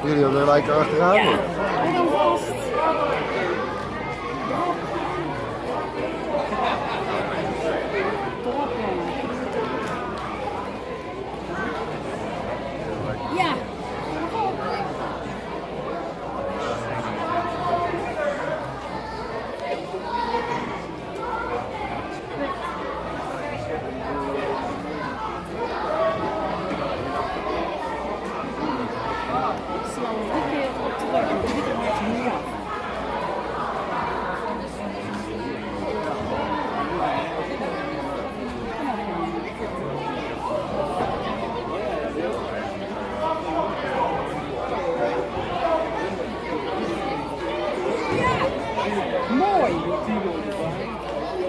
Jullie hebben er lekker achteraan. Ja, hou dan vast. Erop, jongen. Ja. Slaan we 3 keer op terug en 3 keer maakt hij nu af. Kom op, jongen. Mooi.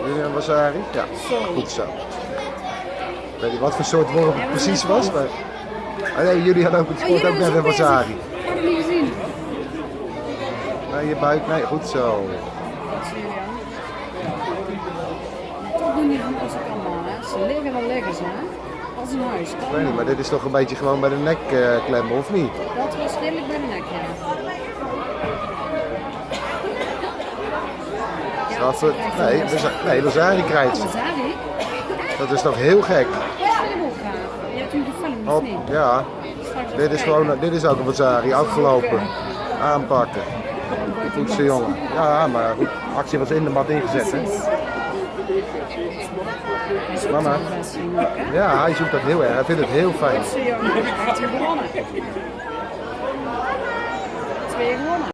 Jullie hebben wasabi? Ja, Sorry. goed zo. Ik weet niet wat voor soort worm het precies was, maar... Ah, nee, jullie hadden ook het sport ook net een wasabi. Ik heb het niet gezien. Nee, je buik, nee, goed zo. Wat zie je dan? Toch doen die van onze allemaal, hè? Ze liggen wel lekker, hè? Als een huis. Ik weet niet, maar dit is toch een beetje gewoon bij de nek klemmen, of niet? Dat was redelijk bij de nek, ja. Straffen? Nee, wasabi krijgt ze. Wasabi? Dat is toch heel gek? Helemaal gaaf. Je hebt nu de film Op, gezien. ja, Straks dit is gewoon, dit is ook een wasabi, afgelopen. Aanpakken. Goed zo, jongen. Ja, maar goed, actie was in de mat ingezet, hè. Mama. Ja, hij zoekt dat heel erg, hij vindt het heel fijn. Goed zo, jongen. Heeft hij gewonnen. 2 gewonnen.